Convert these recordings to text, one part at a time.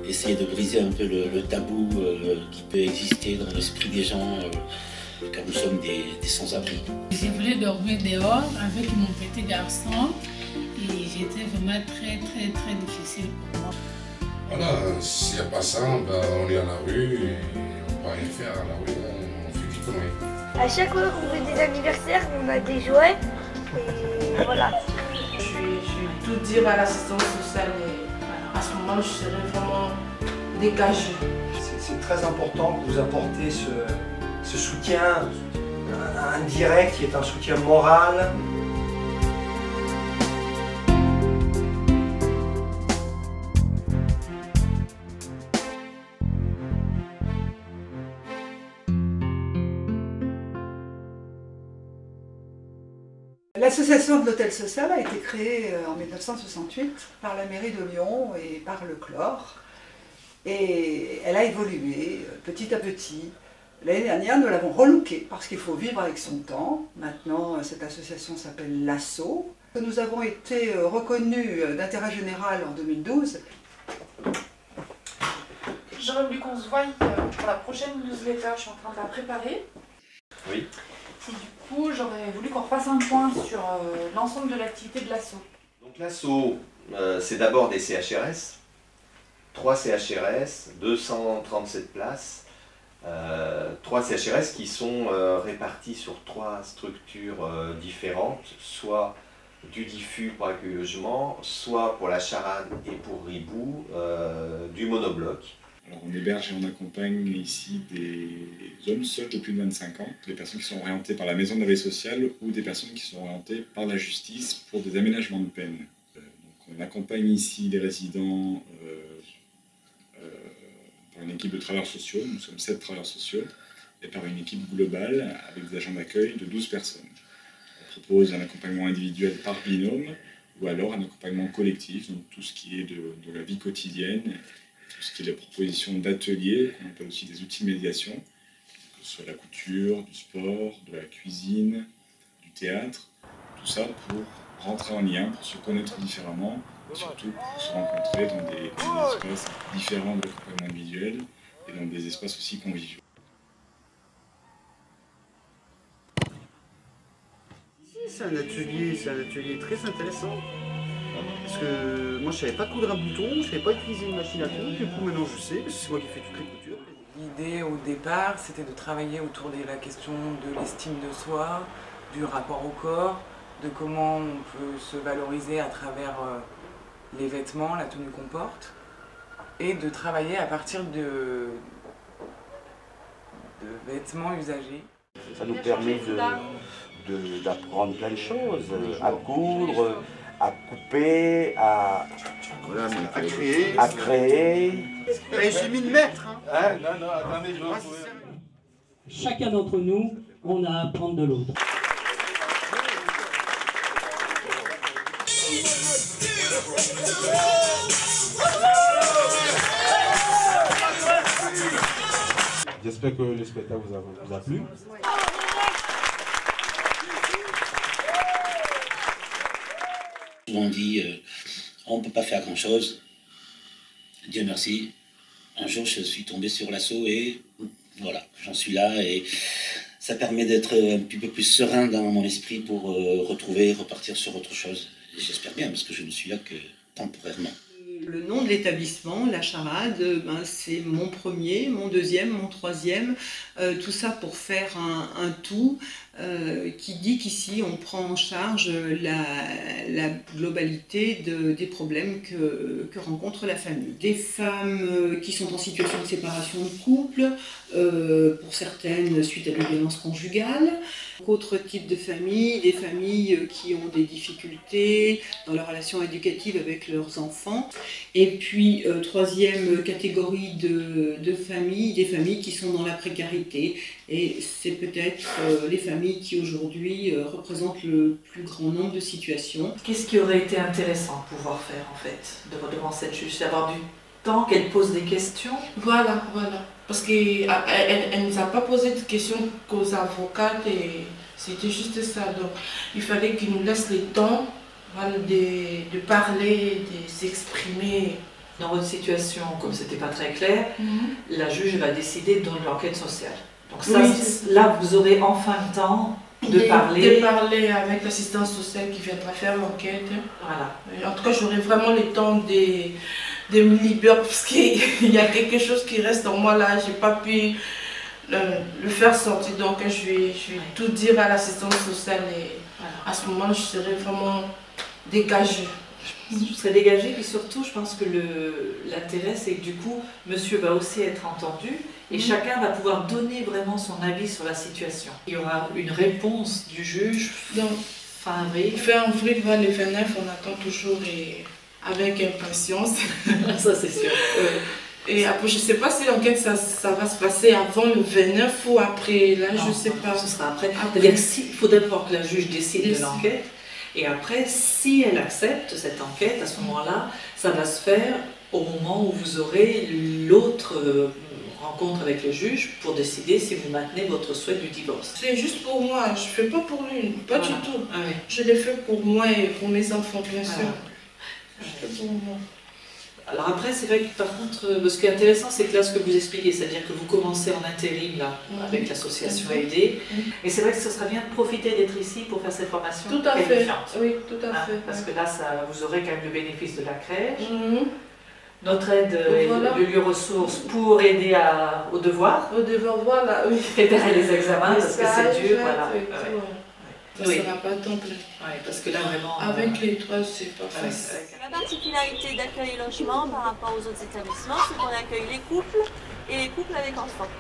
essayer de briser un peu le tabou qui peut exister dans l'esprit des gens, car nous sommes des sans-abri. Je voulais dormir dehors avec mon petit garçon et j'étais vraiment très difficile pour moi. Voilà, s'il n'y a pas ça, ben, on est à la rue et on ne peut rien faire à la rue, on fait des conneries. À chaque fois qu'on fait des anniversaires, on a des jouets et voilà. Je vais tout dire à l'assistance sociale et à ce moment je serai vraiment dégagée. C'est très important que vous apportez ce soutien indirect qui est un soutien moral. L'association de l'hôtel social a été créée en 1968 par la mairie de Lyon et par le CLOR. Et elle a évolué petit à petit. L'année dernière, nous l'avons relookée parce qu'il faut vivre avec son temps. Maintenant, cette association s'appelle l'ASSO. Nous avons été reconnus d'intérêt général en 2012. J'aurais voulu qu'on se voie pour la prochaine newsletter, je suis en train de la préparer. Oui. Et du coup, j'aurais voulu qu'on refasse un point sur l'ensemble de l'activité de l'ASSO. Donc l'ASSO, c'est d'abord des CHRS, 3 CHRS, 237 places, 3 CHRS qui sont répartis sur 3 structures différentes, soit du DIFU pour accueil logement, soit pour la Charade et pour Ribou, du monobloc. Alors on héberge et on accompagne ici des hommes seuls de plus de 25 ans, des personnes qui sont orientées par la maison d'arrêt social ou des personnes qui sont orientées par la justice pour des aménagements de peine. Donc on accompagne ici des résidents par une équipe de travailleurs sociaux, nous sommes 7 travailleurs sociaux, et par une équipe globale avec des agents d'accueil de 12 personnes. On propose un accompagnement individuel par binôme ou alors un accompagnement collectif, donc tout ce qui est de la vie quotidienne, tout ce qui est la proposition d'ateliers, qu'on appelle aussi des outils de médiation, que ce soit la couture, du sport, de la cuisine, du théâtre, tout ça pour rentrer en lien, pour se connaître différemment, et surtout pour se rencontrer dans des espaces différents de l'accompagnement individuel et dans des espaces aussi conviviaux. C'est un atelier très intéressant. Parce que moi je savais pas coudre un bouton, je savais pas utiliser une machine à coudre, du coup maintenant je sais, c'est moi qui fais toutes les coutures. L'idée au départ c'était de travailler autour de la question de l'estime de soi, du rapport au corps, de comment on peut se valoriser à travers les vêtements, la tenue qu'on porte, et de travailler à partir de vêtements usagés. Ça nous permet d'apprendre plein de choses, à coudre, à couper, à créer. J'ai mis le maître. Hein? Non, attendez, je vais Chacun d'entre nous, on a à apprendre de l'autre. J'espère que le spectacle vous a plu. On dit on ne peut pas faire grand chose. Dieu merci. Un jour je suis tombé sur l'assaut et voilà, j'en suis là et ça permet d'être un petit peu plus serein dans mon esprit pour repartir sur autre chose. J'espère bien parce que je ne suis là que temporairement. Le nom de l'établissement, la Charade, c'est mon premier, mon deuxième, mon troisième, tout ça pour faire un tout qui dit qu'ici on prend en charge la globalité des problèmes que rencontre la famille. Des femmes qui sont en situation de séparation de couple, pour certaines suite à des violences conjugales, autres types de familles, des familles qui ont des difficultés dans leur relation éducative avec leurs enfants. Et puis, troisième catégorie de familles, des familles qui sont dans la précarité. Et c'est peut-être les familles qui aujourd'hui représentent le plus grand nombre de situations. Qu'est-ce qui aurait été intéressant de pouvoir faire en fait devant cette juge? Avoir du temps, qu'elle pose des questions? Voilà. Parce qu'elle ne nous a pas posé de questions qu'aux avocates et c'était juste ça. Donc il fallait qu'il nous laisse le temps de parler, de s'exprimer Dans votre situation, comme c'était pas très clair, la juge va décider dans l'enquête sociale. Donc ça, là, vous aurez enfin le temps de parler avec l'assistance sociale qui viendra faire l'enquête. Voilà. En tout cas, j'aurai vraiment le temps de me libérer parce qu'il y a quelque chose qui reste en moi là. J'ai pas pu le faire sortir. Donc, je vais tout dire à l'assistance sociale et à ce moment-là, je serai vraiment dégagée. Vous serez dégagée, puis surtout, je pense que l'intérêt, c'est que du coup, monsieur va aussi être entendu et chacun va pouvoir donner vraiment son avis sur la situation. Il y aura une réponse du juge fin avril. Fin avril, le 29, on attend toujours et avec impatience. Ça, c'est sûr. Et après, je ne sais pas si l'enquête, ça va se passer avant le 29 ou après. Là, je ne sais pas. Ce sera après. C'est-à-dire qu'il faut d'abord que la juge décide de l'enquête. Et après, si elle accepte cette enquête, à ce moment-là, ça va se faire au moment où vous aurez l'autre rencontre avec le juge pour décider si vous maintenez votre souhait du divorce. C'est juste pour moi, je ne fais pas pour lui, pas du tout. Je l'ai fait pour moi et pour mes enfants, bien sûr. Je fais pour moi. Alors après, c'est vrai que par contre, ce qui est intéressant, c'est que là, ce que vous expliquez, c'est-à-dire que vous commencez en intérim là, avec l'association AID, et c'est vrai que ce serait bien de profiter d'être ici pour faire cette formation. Tout à fait, oui, tout à fait. Parce que là, vous aurez quand même le bénéfice de la crèche, notre aide le lieu ressources pour aider aux devoirs. Aux devoirs, voilà, oui. Préparer les examens, parce que c'est dur, voilà. Ça n'a pas de temps plein. Oui, parce que là, vraiment... Avec les trois, c'est pas facile. La particularité d'Accueil Logement par rapport aux autres établissements, c'est qu'on accueille les couples et les couples avec enfants.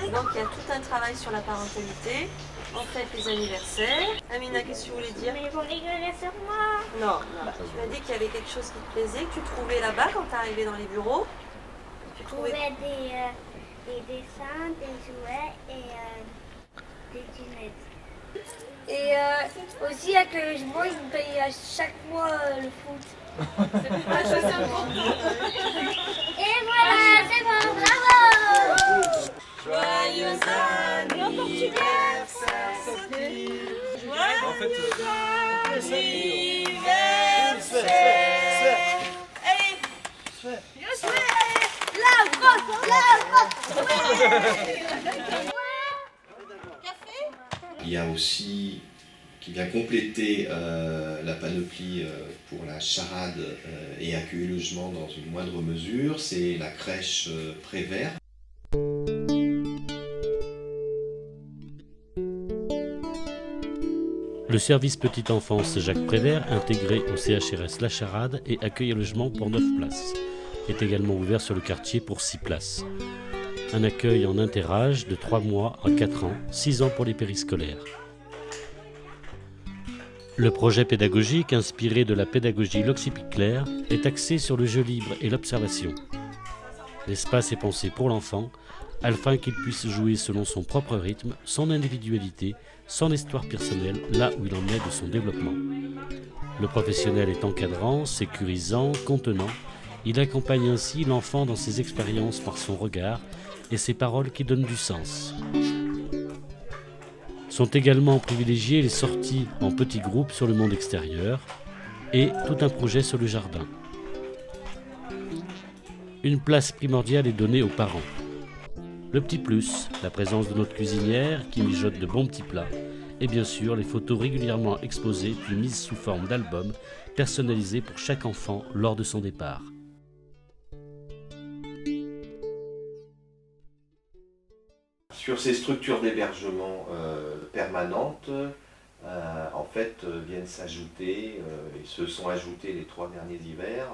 Donc il y a tout un travail sur la parentalité. On fête les anniversaires. Amina, qu'est-ce que tu voulais dire? Mais ils vont rigoler sur moi. Non, tu m'as dit qu'il y avait quelque chose qui te plaisait, que tu trouvais là-bas quand tu arrivais dans les bureaux. Je trouvais des dessins, des jouets et des dîners. Et aussi Accueil Logement, ils me payent à chaque mois le foot. C'est important. Et voilà, c'est bon, bravo! Joyeux anniversaire, Sophie! Joyeux anniversaire! Allez! La France! Il y a aussi, qui vient compléter la panoplie pour la charade et accueil logement dans une moindre mesure, c'est la crèche Prévert. Le service petite enfance Jacques Prévert, intégré au CHRS La Charade et accueil et logement pour 9 places, est également ouvert sur le quartier pour 6 places. Un accueil en interâge de 3 mois à 4 ans, 6 ans pour les périscolaires. Le projet pédagogique, inspiré de la pédagogie Loxy-Picler, est axé sur le jeu libre et l'observation. L'espace est pensé pour l'enfant, afin qu'il puisse jouer selon son propre rythme, son individualité, son histoire personnelle, là où il en est de son développement. Le professionnel est encadrant, sécurisant, contenant. Il accompagne ainsi l'enfant dans ses expériences par son regard et ses paroles qui donnent du sens. Sont également privilégiées les sorties en petits groupes sur le monde extérieur et tout un projet sur le jardin. Une place primordiale est donnée aux parents. Le petit plus, la présence de notre cuisinière qui mijote de bons petits plats et bien sûr les photos régulièrement exposées puis mises sous forme d'albums personnalisés pour chaque enfant lors de son départ. Sur ces structures d'hébergement permanentes, en fait, viennent s'ajouter, et se sont ajoutés les 3 derniers hivers,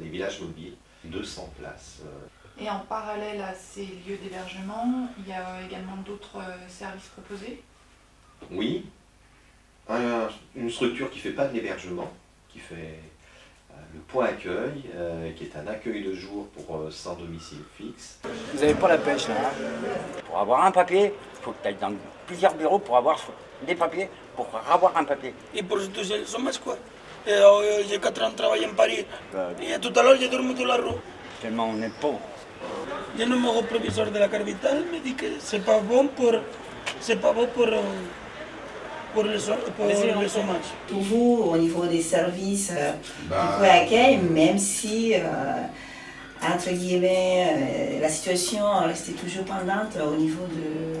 les villages mobiles, 200 places. Et en parallèle à ces lieux d'hébergement, il y a également d'autres services proposés? Oui, une structure qui ne fait pas de l'hébergement, qui fait le point accueil, qui est un accueil de jour pour sans domicile fixe. Vous n'avez pas la pêche là, hein? Pour avoir un papier, il faut que tu ailles dans plusieurs bureaux pour avoir des papiers, pour avoir un papier. Et pour tout ça, son masque quoi. J'ai 4 ans de travail en Paris. Et tout à l'heure, j'ai dormi dans la rue. Tellement on est pauvre. Le numéro provisoire de la capitale me dit que c'est pas bon pour pour le chômage. Pour vous, au niveau des services du accueil, même si, entre guillemets, la situation restait toujours pendante au niveau de,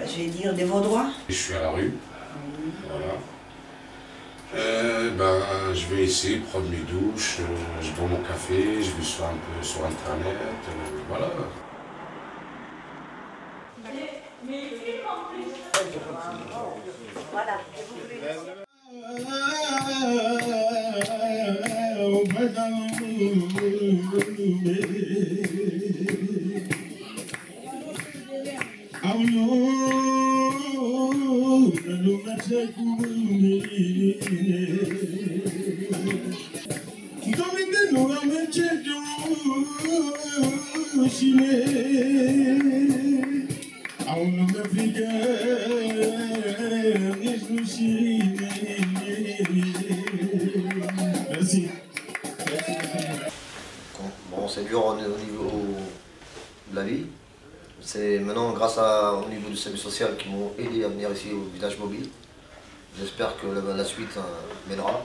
je vais dire, de vos droits. Je suis à la rue, voilà. Je vais essayer de prendre mes douches, je bois mon café, je vais un peu sur internet, voilà. Voilà. Merci. Bon, c'est dur au niveau de la vie. C'est maintenant grâce au niveau du service social qui m'ont aidé à venir ici au village mobile. J'espère que la suite mènera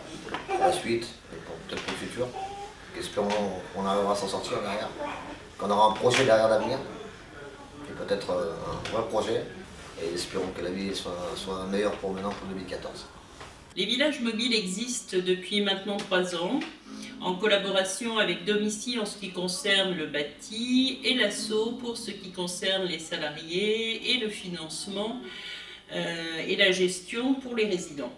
à la suite, et peut-être pour le futur. Espérons qu'on arrivera à s'en sortir derrière, qu'on aura un projet derrière l'avenir, et peut-être un vrai projet, et espérons que la vie soit meilleure pour maintenant pour 2014. Les villages mobiles existent depuis maintenant 3 ans, en collaboration avec Domicile en ce qui concerne le bâti et l'ASSO pour ce qui concerne les salariés et le financement et la gestion pour les résidents.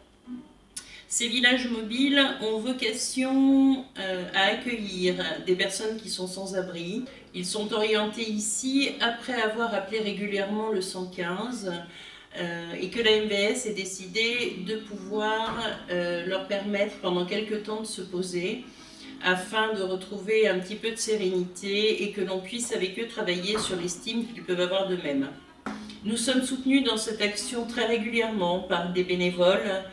Ces villages mobiles ont vocation à accueillir des personnes qui sont sans abri. Ils sont orientés ici après avoir appelé régulièrement le 115 et que la MVS ait décidé de pouvoir leur permettre pendant quelques temps de se poser afin de retrouver un petit peu de sérénité et que l'on puisse avec eux travailler sur l'estime qu'ils peuvent avoir d'eux-mêmes. Nous sommes soutenus dans cette action très régulièrement par des bénévoles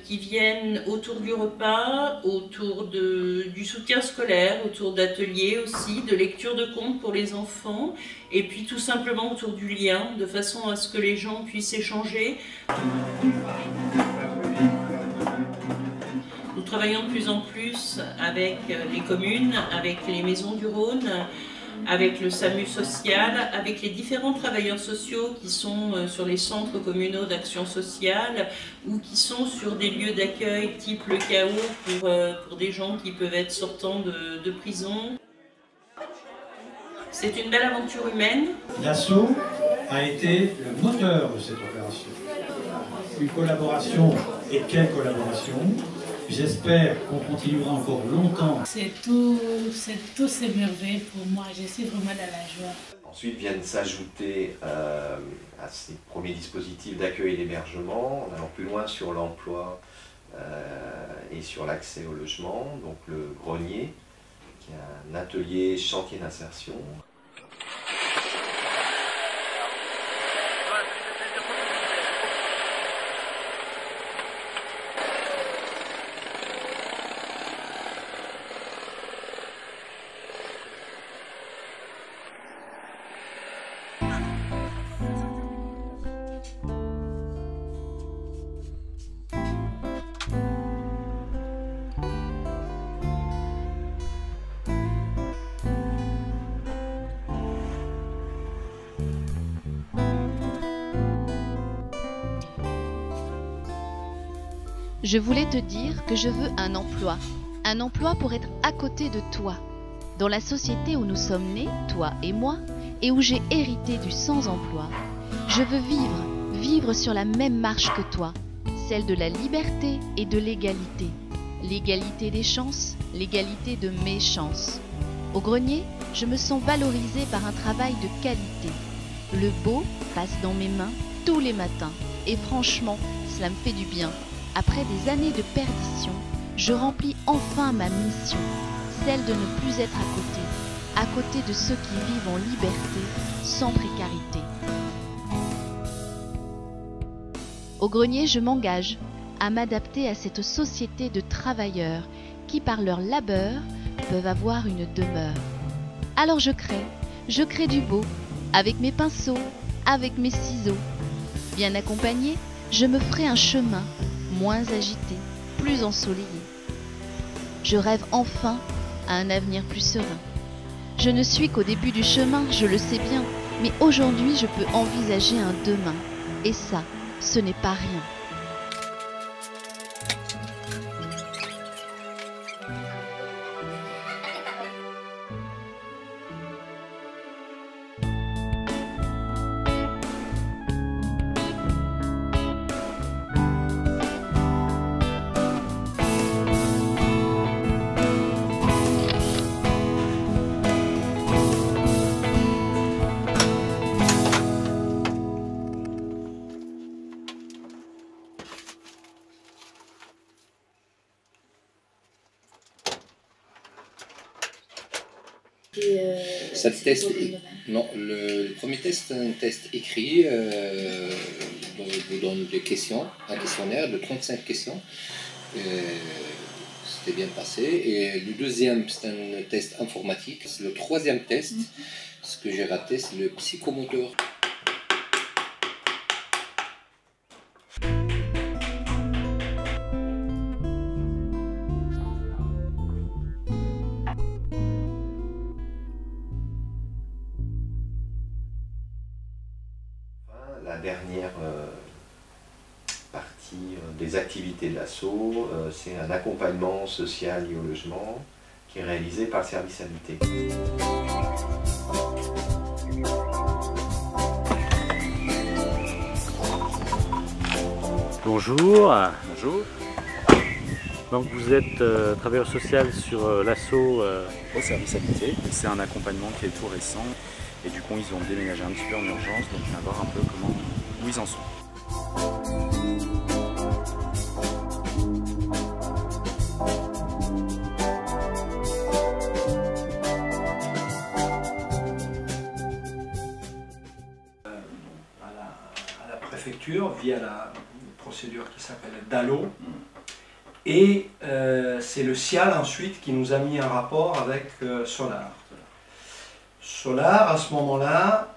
qui viennent autour du repas, autour du soutien scolaire, autour d'ateliers aussi, de lecture de contes pour les enfants, et puis tout simplement autour du lien, de façon à ce que les gens puissent échanger. Nous travaillons de plus en plus avec les communes, avec les maisons du Rhône, avec le SAMU social, avec les différents travailleurs sociaux qui sont sur les centres communaux d'action sociale ou qui sont sur des lieux d'accueil type le CAO pour des gens qui peuvent être sortants de prison. C'est une belle aventure humaine. L'ASSO a été le moteur de cette opération. Une collaboration, et quelle collaboration! J'espère qu'on continuera encore longtemps. C'est tout ces merveilles pour moi, je suis vraiment dans la joie. Ensuite viennent s'ajouter à ces premiers dispositifs d'accueil et d'hébergement, en allant plus loin sur l'emploi et sur l'accès au logement, donc le grenier, qui est un atelier chantier d'insertion. Je voulais te dire que je veux un emploi pour être à côté de toi, dans la société où nous sommes nés, toi et moi, et où j'ai hérité du sans-emploi. Je veux vivre sur la même marche que toi, celle de la liberté et de l'égalité. L'égalité des chances, l'égalité de mes chances. Au grenier, je me sens valorisée par un travail de qualité. Le beau passe dans mes mains tous les matins, et franchement, cela me fait du bien. Après des années de perdition, je remplis enfin ma mission, celle de ne plus être à côté de ceux qui vivent en liberté, sans précarité. Au grenier, je m'engage à m'adapter à cette société de travailleurs qui, par leur labeur, peuvent avoir une demeure. Alors je crée du beau, avec mes pinceaux, avec mes ciseaux. Bien accompagnée, je me ferai un chemin moins agité, plus ensoleillé. Je rêve enfin à un avenir plus serein. Je ne suis qu'au début du chemin, je le sais bien, mais aujourd'hui je peux envisager un demain. Et ça, ce n'est pas rien. Ça, non, le premier test, c'est un test écrit. On vous donne des questions, un questionnaire de 35 questions. C'était bien passé. Et le deuxième, c'est un test informatique. Le troisième test, ce que j'ai raté, c'est le psychomoteur. La dernière partie des activités de l'ASSO, c'est un accompagnement social lié au logement qui est réalisé par le service habité. Bonjour. Bonjour. Donc vous êtes travailleur social sur l'ASSO au service habité. C'est un accompagnement qui est tout récent. Et du coup, ils ont déménagé un petit peu en urgence, donc on va voir un peu où ils en sont. À la préfecture, via la procédure qui s'appelle DALO. Et c'est le CIAL ensuite qui nous a mis un rapport avec Solar. Solar, à ce moment-là,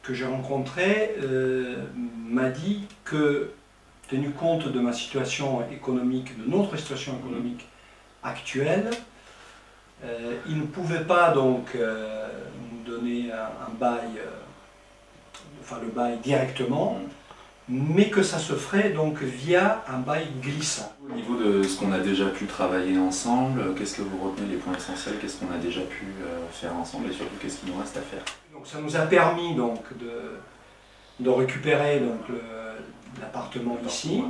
que j'ai rencontré, m'a dit que, tenu compte de ma situation économique, de notre situation économique actuelle, il ne pouvait pas donc nous donner un bail, enfin le bail directement, mais que ça se ferait donc via un bail glissant. Au niveau de ce qu'on a déjà pu travailler ensemble, qu'est-ce que vous retenez les points essentiels, qu'est-ce qu'on a déjà pu faire ensemble et surtout qu'est-ce qu'il nous reste à faire? Donc ça nous a permis donc de récupérer donc l'appartement ici.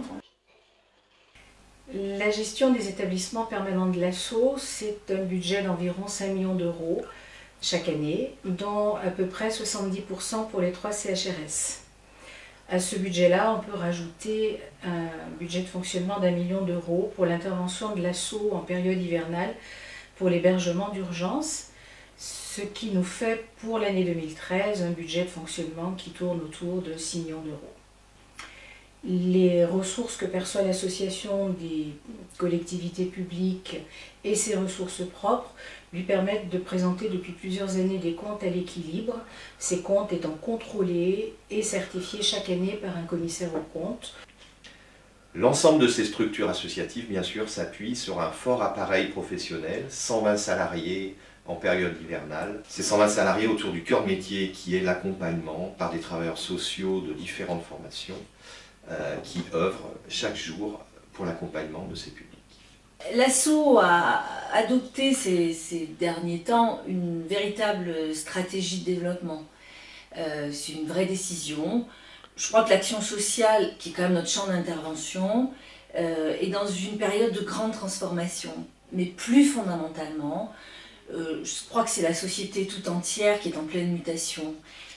La gestion des établissements permanents de l'ASSO, c'est un budget d'environ 5 millions d'euros chaque année, dont à peu près 70% pour les 3 CHRS. À ce budget-là, on peut rajouter un budget de fonctionnement d'1 million d'euros pour l'intervention de l'ASSO en période hivernale pour l'hébergement d'urgence, ce qui nous fait pour l'année 2013 un budget de fonctionnement qui tourne autour de 6 millions d'euros. Les ressources que perçoit l'association des collectivités publiques et ses ressources propres lui permettent de présenter depuis plusieurs années des comptes à l'équilibre, ces comptes étant contrôlés et certifiés chaque année par un commissaire aux comptes. L'ensemble de ces structures associatives, bien sûr, s'appuie sur un fort appareil professionnel, 120 salariés en période hivernale. Ces 120 salariés autour du cœur de métier qui est l'accompagnement par des travailleurs sociaux de différentes formations qui œuvrent chaque jour pour l'accompagnement de ces publics. L'ASSO a adopté ces derniers temps une véritable stratégie de développement. C'est une vraie décision. Je crois que l'action sociale, qui est quand même notre champ d'intervention, est dans une période de grande transformation. Mais plus fondamentalement, je crois que c'est la société tout entière qui est en pleine mutation.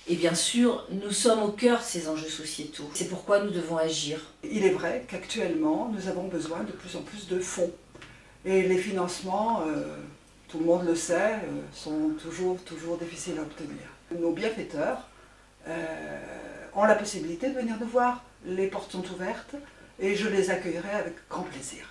Et bien sûr, nous sommes au cœur de ces enjeux sociétaux. C'est pourquoi nous devons agir. Il est vrai qu'actuellement, nous avons besoin de plus en plus de fonds. Et les financements, tout le monde le sait, sont toujours difficiles à obtenir. Nos bienfaiteurs ont la possibilité de venir nous voir. Les portes sont ouvertes et je les accueillerai avec grand plaisir.